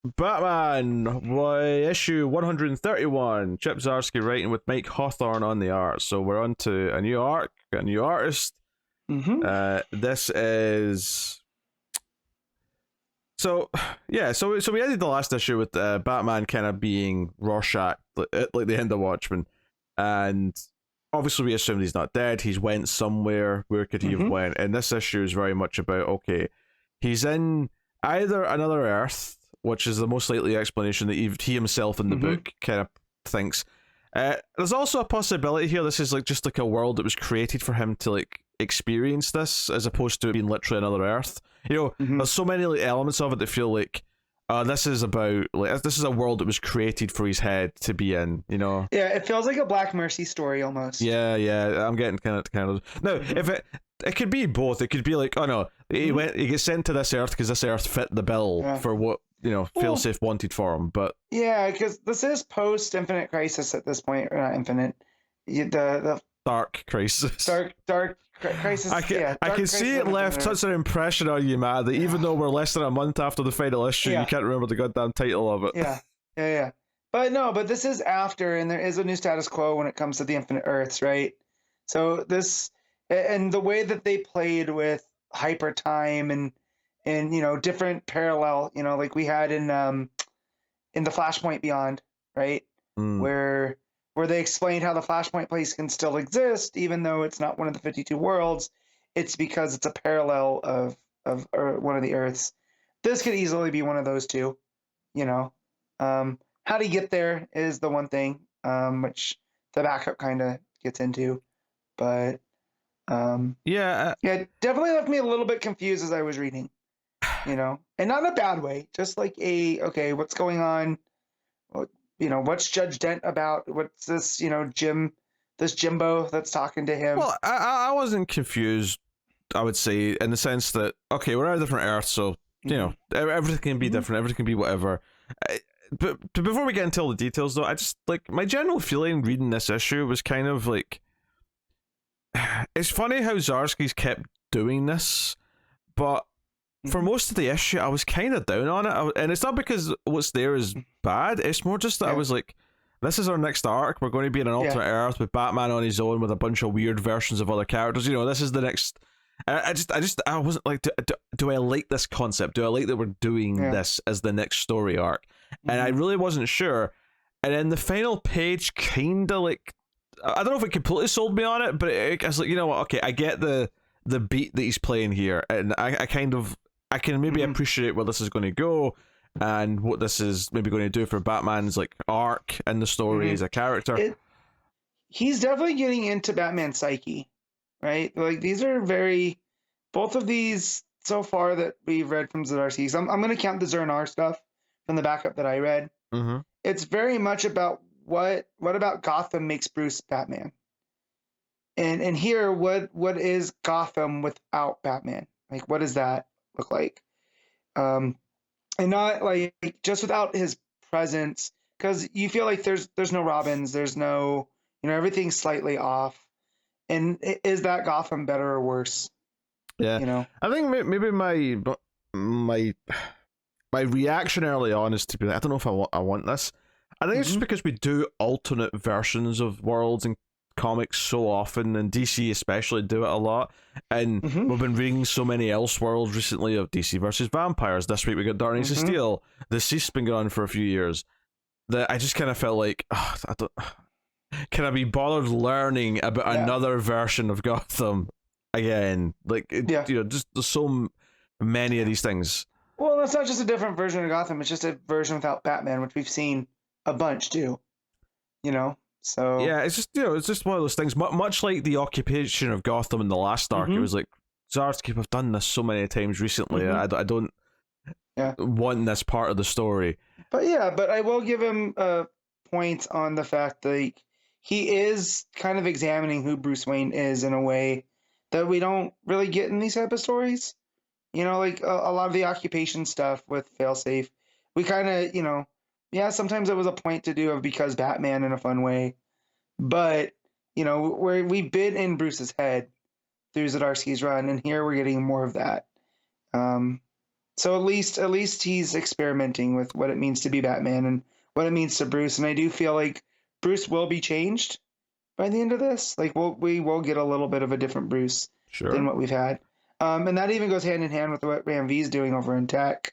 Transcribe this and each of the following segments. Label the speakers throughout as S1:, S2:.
S1: Batman, issue 131. Chip Zdarsky writing with Mike Hawthorne on the art. So we're on to a new arc, got a new artist. This is so yeah. So we ended the last issue with Batman kind of being Rorschach, like the end of Watchmen, and obviously we assumed he's not dead. He's went somewhere. Where could he have went? And this issue is very much about okay, he's in either another Earth, which is the most likely explanation that he himself in the book kind of thinks. There's also a possibility here this is like just like a world that was created for him to like experience this, as opposed to it being literally another Earth. You know, there's so many like elements of it that feel like this is about like this is a world that was created for his head to be in. You know?
S2: Yeah, it feels like a Black Mercy story almost.
S1: Yeah. I'm getting kind of now. If it could be both. It could be like, oh no, he gets sent to this Earth because this Earth fit the bill for what Failsafe wanted for him. But
S2: yeah, because this is post Infinite Crisis at this point, or not Infinite, the
S1: Dark Crisis.
S2: Dark Crisis.
S1: I can see it left such an impression on you, Matt, that even though we're less than a month after the final issue, you can't remember the goddamn title of it.
S2: Yeah. But this is after, and there is a new status quo when it comes to the Infinite Earths, right? So this, and the way that they played with hyper time and different parallel, like we had in the Flashpoint Beyond, right? Where they explained how the Flashpoint place can still exist, even though it's not one of the 52 worlds. It's because it's a parallel of one of the Earths. This could easily be one of those two, How to get there is the one thing, which the backup kind of gets into. But, yeah, definitely left me a little bit confused as I was reading, and not in a bad way, just like okay, what's going on? What's Judge Dent about? What's this, this Jimbo that's talking to him?
S1: Well, I wasn't confused, I would say, in the sense that, okay, we're on a different Earth, so, everything can be different, everything can be whatever. But before we get into all the details, though, I just, like, my general feeling reading this issue was kind of like, it's funny how Zdarsky's kept doing this, but for most of the issue, I was kind of down on it, and it's not because what's there is bad. It's more just that I was like, "This is our next arc. We're going to be in an alternate Earth with Batman on his own with a bunch of weird versions of other characters. This is the next." I wasn't like, do I like this concept? Do I like that we're doing this as the next story arc? And I really wasn't sure. And then the final page kind of like, I don't know if it completely sold me on it, but I was like, you know what? Okay, I get the beat that he's playing here, and I can maybe appreciate where this is going to go and what this is maybe going to do for Batman's like arc in the story as a character.
S2: He's definitely getting into Batman's psyche, right? Like these are both of these so far that we've read from Zdarsky. I'm going to count the Zur-En-Arrh stuff from the backup that I read. It's very much about what about Gotham makes Bruce Batman, and here what is Gotham without Batman? Like what does that look like? And not like just without his presence, because you feel like there's no Robins, there's no, everything's slightly off. And is that Gotham better or worse?
S1: Yeah, I think maybe my reaction early on is to be like, I don't know if I want this. I think it's just because we do alternate versions of worlds and comics so often, and DC especially do it a lot, and we've been reading so many Elseworlds recently of DC versus vampires. This week we got Dark Knights of Steel. The Cease's been going on for a few years, that I just kind of felt like, can I be bothered learning about another version of Gotham again? Like just there's so many of these things.
S2: Well, that's not just a different version of Gotham, it's just a version without Batman, which we've seen a bunch too, So
S1: yeah, it's just one of those things. Much like the occupation of Gotham in the last arc, it was like, Zdarsky, we've done this so many times recently. I don't want this part of the story.
S2: But I will give him a point on the fact that he is kind of examining who Bruce Wayne is in a way that we don't really get in these type of stories. Like a lot of the occupation stuff with Failsafe, we kind of, sometimes it was a point to do of because Batman in a fun way. But, where we've been in Bruce's head through Zdarsky's run, and here we're getting more of that. So at least he's experimenting with what it means to be Batman and what it means to Bruce. And I do feel like Bruce will be changed by the end of this. Like we will get a little bit of a different Bruce than
S1: Sure.
S2: what we've had. And that even goes hand in hand with what Ram V is doing over in Tech,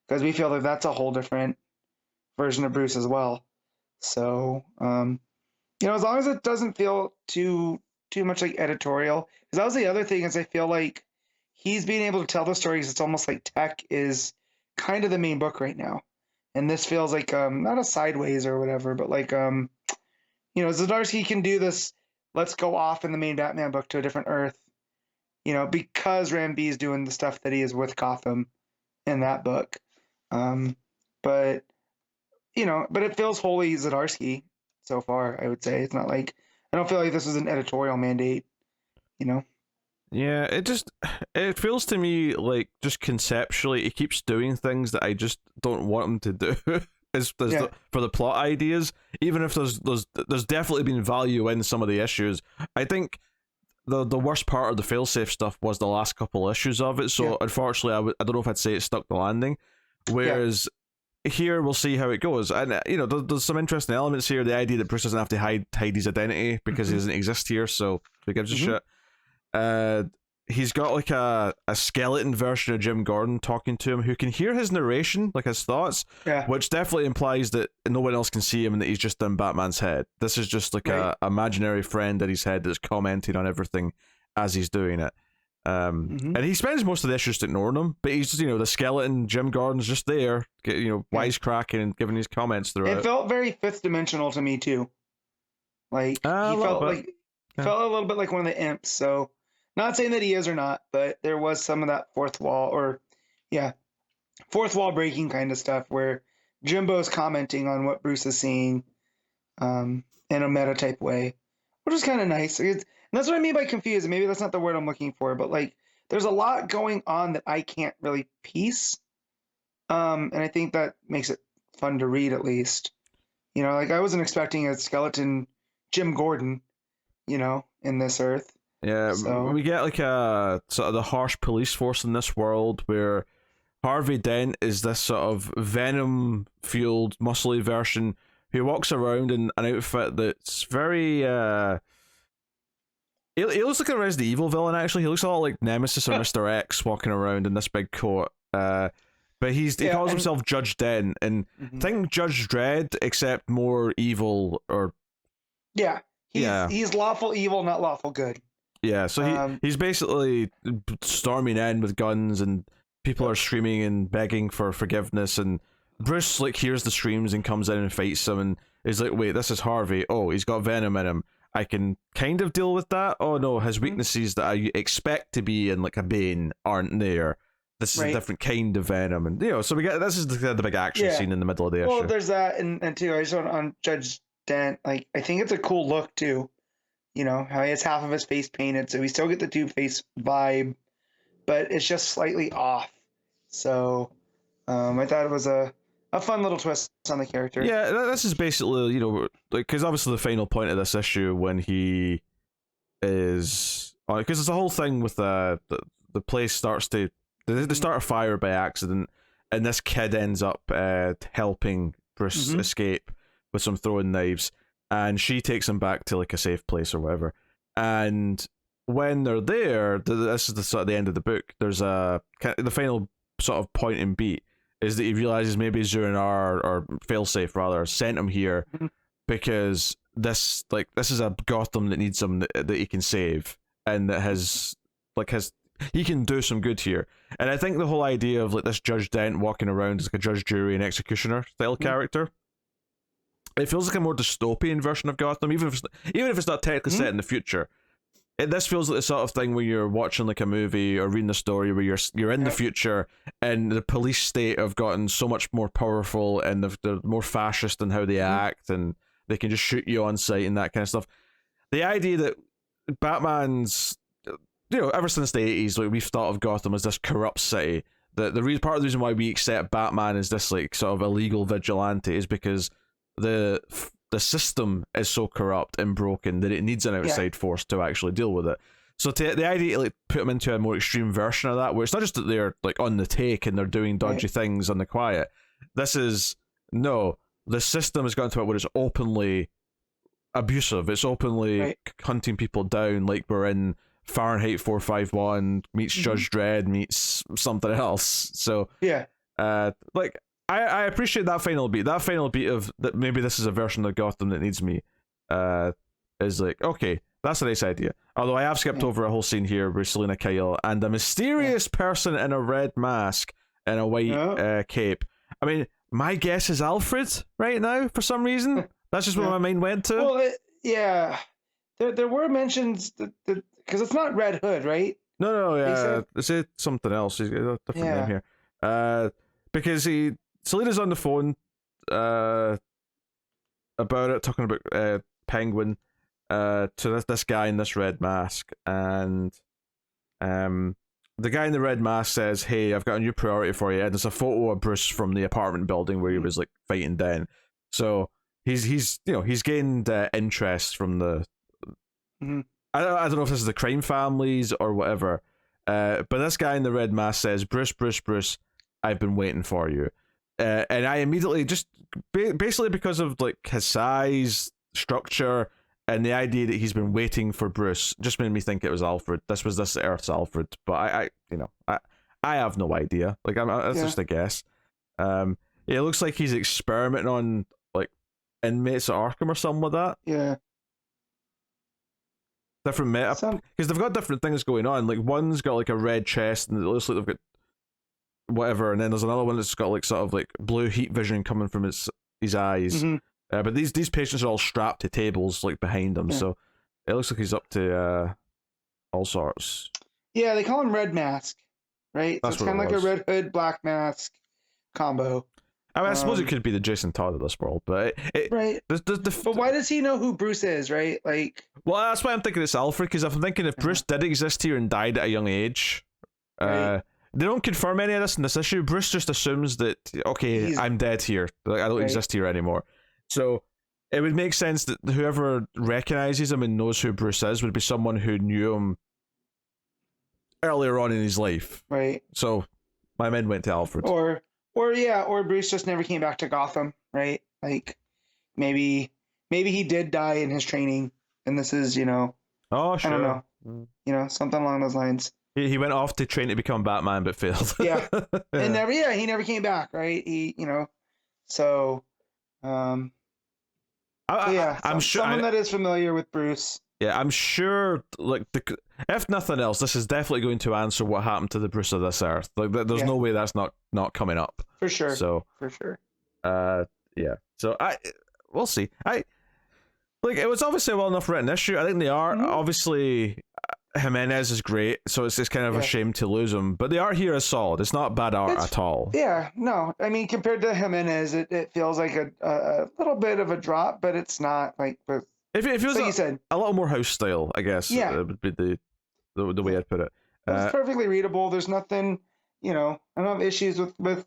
S2: because we feel like that's a whole different version of Bruce as well. So as long as it doesn't feel too much like editorial, because that was the other thing is I feel like he's being able to tell the stories. It's almost like Tech is kind of the main book right now, and this feels like not a sideways or whatever, but like Zdarsky can do this. Let's go off in the main Batman book to a different Earth, because Ram B is doing the stuff that he is with Gotham in that book. But it feels wholly Zdarsky so far. I would say it's not like I don't feel like this was an editorial mandate.
S1: Yeah, it feels to me like just conceptually he keeps doing things that I just don't want him to do. For the plot ideas, even if there's definitely been value in some of the issues. I think the worst part of the failsafe stuff was the last couple issues of it. So unfortunately, I don't know if I'd say it stuck the landing. Whereas here we'll see how it goes, and there's some interesting elements here. The idea that Bruce doesn't have to hide his identity because he doesn't exist here, so who gives a shit? He's got like a skeleton version of Jim Gordon talking to him who can hear his narration, like his thoughts, which definitely implies that no one else can see him and that he's just in Batman's head. This is just like a imaginary friend in his head that's commenting on everything as he's doing it. And he spends most of the issues ignoring him, but he's just, the skeleton Jim Gordon's just there, wisecracking and giving his comments throughout.
S2: It felt very fifth dimensional to me too. Like he felt a little bit like one of the imps. So not saying that he is or not, but there was some of that fourth wall breaking kind of stuff where Jimbo's commenting on what Bruce is seeing in a meta type way, which is kind of nice. And that's what I mean by confused. Maybe that's not the word I'm looking for, but like there's a lot going on that I can't really piece. And I think that makes it fun to read, at least. Like I wasn't expecting a skeleton Jim Gordon, in this Earth.
S1: Yeah, so we get like a sort of the harsh police force in this world where Harvey Dent is this sort of venom-fueled, muscly version who walks around in an outfit that's very he looks like a Resident Evil villain, actually. He looks a lot like Nemesis or Mr. X walking around in this big coat. But he calls himself Judge Dent, and think Judge Dredd, except more evil, or...
S2: He's lawful evil, not lawful good.
S1: Yeah, so he's basically storming in with guns, and people are screaming and begging for forgiveness, and Bruce hears the screams and comes in and fights him, and is like, wait, this is Harvey. Oh, he's got venom in him. I can kind of deal with that. Oh no, his weaknesses that I expect to be in like a Bane aren't there. This is a different kind of venom, and so we get this is the big action scene in the middle of the issue.
S2: Well, there's that, and too, I just want on Judge Dent, like I think it's a cool look too. How he has half of his face painted, so we still get the Two-Face vibe, but it's just slightly off. So I thought it was a fun little twist on the character.
S1: Yeah, this is basically, because obviously the final point of this issue when he is... Because it's a whole thing with the place starts to... They start a fire by accident, and this kid ends up helping Bruce escape with some throwing knives. And she takes him back to like a safe place or whatever. And when they're there, this is the sort of the end of the book. There's the final sort of point and beat is that he realizes maybe Zur-En-Arrh, or Failsafe rather, sent him here because this is a Gotham that needs him that he can save, and that he can do some good here. And I think the whole idea of like this Judge Dent walking around as like a judge, jury, and executioner style character. It feels like a more dystopian version of Gotham, even if it's not technically set in the future. This feels like the sort of thing where you're watching like a movie or reading a story where you're in the future, and the police state have gotten so much more powerful, and they're more fascist in how they act, and they can just shoot you on sight and that kind of stuff. The idea that Batman's, ever since the 80s, like we've thought of Gotham as this corrupt city. Part of the reason why we accept Batman as this like sort of illegal vigilante is because the system is so corrupt and broken that it needs an outside force to actually deal with it. So the idea to like put them into a more extreme version of that, where it's not just that they're like on the take and they're doing dodgy things on the quiet. This is no, the system has gotten to it where it's openly abusive. It's openly hunting people down, like we're in Fahrenheit 451 meets Judge Dredd meets something else. So like I appreciate that final beat. That final beat of that maybe this is a version of Gotham that needs me. Is like, okay, that's a nice idea. Although I have skipped over a whole scene here where Selina Kyle and a mysterious person in a red mask and a white cape. I mean, my guess is Alfred right now for some reason. That's just what my mind went to.
S2: Well, there were mentions that because it's not Red Hood, right?
S1: No, they said something else. He's got a different name here. Because Selina's on the phone about it, talking about Penguin to this guy in this red mask, and the guy in the red mask says, "Hey, I've got a new priority for you," and there's a photo of Bruce from the apartment building where he was like fighting Den. So he's gained interest from the. I don't know if this is the crime families or whatever, but this guy in the red mask says, Bruce, I've been waiting for you. And I immediately just, basically because of like his size, structure, and the idea that he's been waiting for Bruce, just made me think it was Alfred. This was this Earth's Alfred, but I have no idea. Like, that's just a guess. It looks like he's experimenting on like inmates at Arkham or something like that.
S2: Yeah.
S1: Different meta, because they've got different things going on. Like, one's got like a red chest and it looks like they've got whatever, and then there's another one that's got like sort of like blue heat vision coming from his eyes. But these patients are all strapped to tables like behind them, so it looks like he's up to all sorts.
S2: Yeah, they call him Red Mask, right? That's so it's kind of like a Red Hood, Black Mask combo.
S1: I mean, I suppose it could be the Jason Todd of this world, but
S2: but why does he know who Bruce is, right? Like,
S1: well, that's why I'm thinking it's Alfred, because I'm thinking if Bruce did exist here and died at a young age, they don't confirm any of this in this issue. Bruce just assumes that, okay, I'm dead here, like I don't exist here anymore. So it would make sense that whoever recognizes him and knows who Bruce is would be someone who knew him earlier on in his life,
S2: right?
S1: So my mind went to Alfred,
S2: or Bruce just never came back to Gotham, right? Like maybe he did die in his training, and this is,
S1: oh sure,
S2: I don't know, something along those lines.
S1: He went off to train to become Batman, but failed.
S2: And he never came back, right? So I'm sure someone that is familiar with Bruce.
S1: Yeah, I'm sure. Like, if nothing else, this is definitely going to answer what happened to the Bruce of this Earth. Like, there's no way that's not coming up
S2: for sure.
S1: So
S2: for sure.
S1: Yeah. So we'll see. It was obviously a well enough written issue. I think the art, obviously, Jimenez is great, so it's kind of a shame to lose him. But the art here is solid. It's not bad art at all.
S2: Yeah, no. I mean, compared to Jimenez, it feels like a little bit of a drop, but it's not like.
S1: If it was a little more house style, I guess. It would be the way I'd put it.
S2: It's perfectly readable. There's nothing, I don't have issues with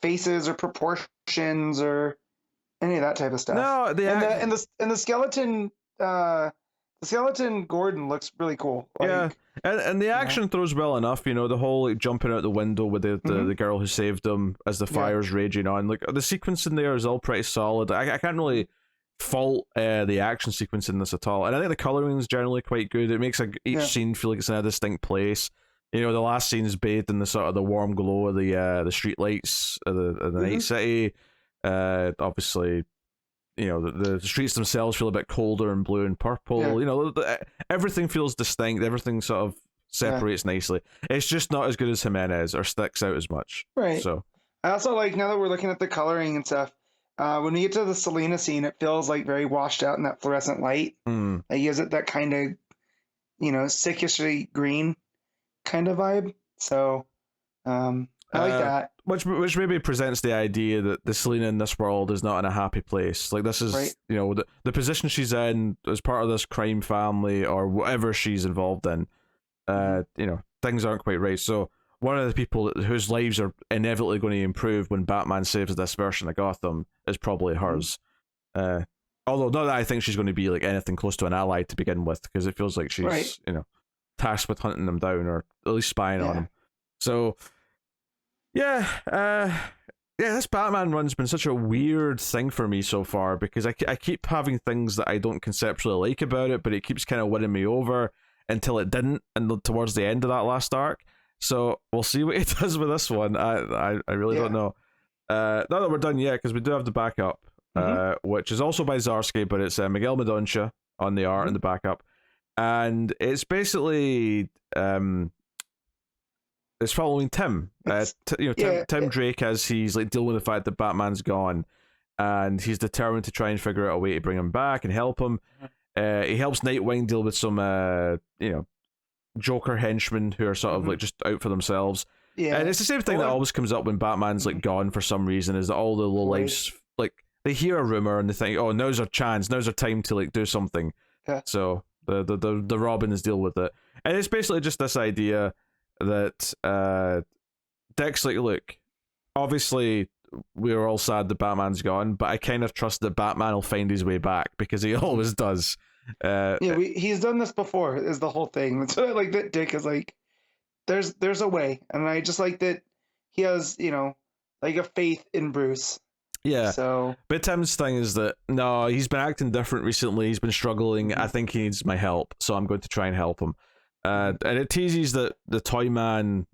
S2: faces or proportions or any of that type of stuff.
S1: No,
S2: the skeleton. The skeleton Gordon looks really cool.
S1: Like, and the action throws well enough. The whole jumping out the window with the girl who saved him as the fire's raging on. Like, the sequence in there is all pretty solid. I can't really fault the action sequence in this at all, and I think the coloring is generally quite good. It makes each scene feel like it's in a distinct place. The last scene is bathed in the sort of the warm glow of the street lights of the night city. Obviously, the streets themselves feel a bit colder and blue and purple. Everything feels distinct. Everything sort of separates nicely. It's just not as good as Jimenez or sticks out as much.
S2: Right.
S1: So
S2: I also like, now that we're looking at the coloring and stuff, when we get to the Selina scene, it feels like very washed out in that fluorescent light. It gives it that kind of, sickishly green kind of vibe. So I like that.
S1: Which maybe presents the idea that the Selina in this world is not in a happy place. Like, this is, the position she's in as part of this crime family or whatever she's involved in, things aren't quite right. So one of the people whose lives are inevitably going to improve when Batman saves this version of Gotham is probably hers. Although not that I think she's going to be like anything close to an ally to begin with, because it feels like she's, tasked with hunting them down, or at least spying on them. So, yeah, this Batman run's been such a weird thing for me so far, because I keep having things that I don't conceptually like about it, but it keeps kind of winning me over until it didn't, and towards the end of that last arc. So we'll see what it does with this one. I really don't know. Not that we're done yet, because we do have the backup, which is also by Zdarsky, but it's Miguel Medoncha on the art and the backup, and it's basically it's following Tim. Tim Drake, as he's like dealing with the fact that Batman's gone, and he's determined to try and figure out a way to bring him back and help him. He helps Nightwing deal with some Joker henchmen who are sort of like just out for themselves. Yeah, and it's the same thing that always comes up when Batman's like gone for some reason, is that all the lowlifes like they hear a rumor and they think, oh, now's our chance, now's our time to like do something. Yeah. So the Robins deal with it, and it's basically just this idea that Dick's like, look, obviously we were all sad that Batman's gone, but I kind of trust that Batman will find his way back, because he always does.
S2: He's done this before, is the whole thing. That's what I like, that Dick is like, there's a way, and I just like that he has, like a faith in Bruce.
S1: Yeah.
S2: So,
S1: but Tim's thing is that no, he's been acting different recently. He's been struggling. I think he needs my help, so I'm going to try and help him. And it teases that the Toyman,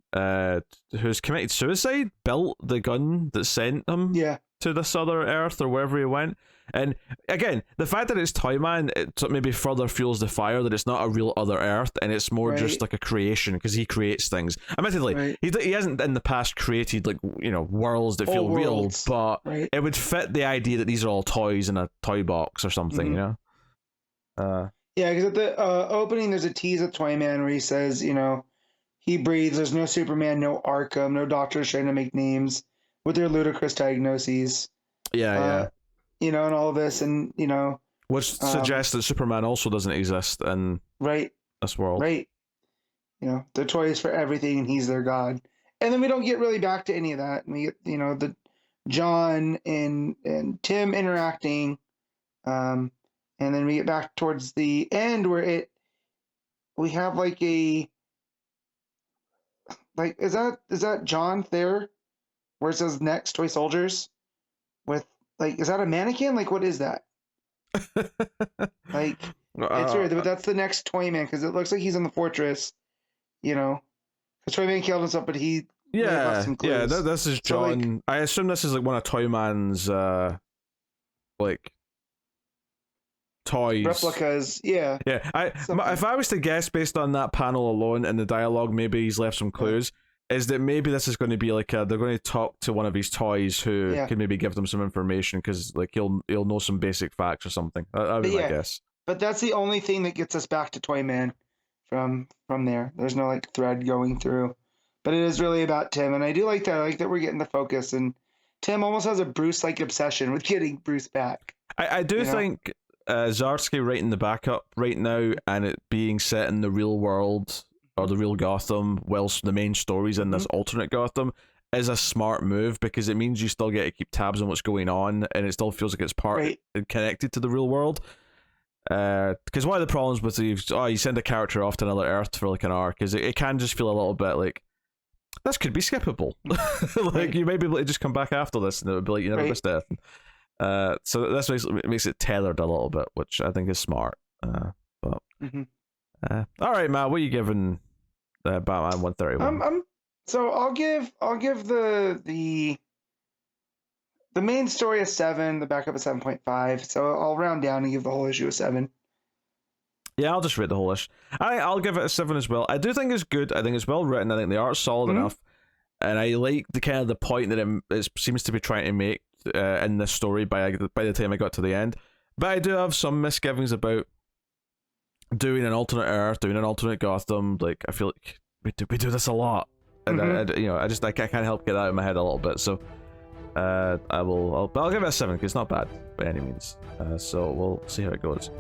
S1: who's committed suicide, built the gun that sent him to this other Earth or wherever he went. And again, the fact that it's Toyman, it maybe further fuels the fire that it's not a real other Earth, and it's more just like a creation, because he creates things. Admittedly, he hasn't in the past created like worlds that feel real, but it would fit the idea that these are all toys in a toy box or something,
S2: Yeah, because at the opening, there's a tease of Toyman where he says, he breathes. There's no Superman, no Arkham, no doctors trying to make names with their ludicrous diagnoses. And all of this, and
S1: which suggests that Superman also doesn't exist in this world.
S2: They're toys for everything, and he's their god. And then we don't get really back to any of that. And we get the John and Tim interacting, and then we get back towards the end where we have like a is that John there, where it says next Toy Soldiers with. Like, is that a mannequin? Like, what is that? Like, it's weird, but that's the next Toyman, because it looks like he's in the fortress, because Toyman killed himself, but he left some clues.
S1: This is John. So, like, I assume this is like one of Toyman's like toys,
S2: replicas. Yeah.
S1: If I was to guess based on that panel alone and the dialogue, maybe he's left some clues. Is that maybe this is going to be like they're going to talk to one of his toys who can maybe give them some information, because like he'll know some basic facts or something. That'd be my guess.
S2: But that's the only thing that gets us back to Toyman from there. There's no like thread going through, but it is really about Tim, and I do like that. I like that we're getting the focus, and Tim almost has a Bruce-like obsession with getting Bruce back.
S1: I do think Zdarsky writing the backup right now and it being set in the real world, or the real Gotham, whilst the main story's in this alternate Gotham, is a smart move, because it means you still get to keep tabs on what's going on, and it still feels like it's part connected to the real world. Because one of the problems with you send a character off to another Earth for like an arc is it can just feel a little bit like this could be skippable. Like you might be able to just come back after this, and it would be like you never missed it. So this makes it tethered a little bit, which I think is smart. All right, Matt, what are you giving Batman 131?
S2: So I'll give the main story a 7, the backup a 7.5. So I'll round down and give the whole issue a 7.
S1: Yeah, I'll just rate the whole issue. I'll give it a 7 as well. I do think it's good. I think it's well written. I think the art's solid enough, and I like the point that it seems to be trying to make in this story by the time I got to the end. But I do have some misgivings about doing an alternate Earth, doing an alternate Gotham. Like, I feel like we do this a lot, and I can't help get that out of my head a little bit. So I'll give it a 7, because it's not bad by any means. So we'll see how it goes.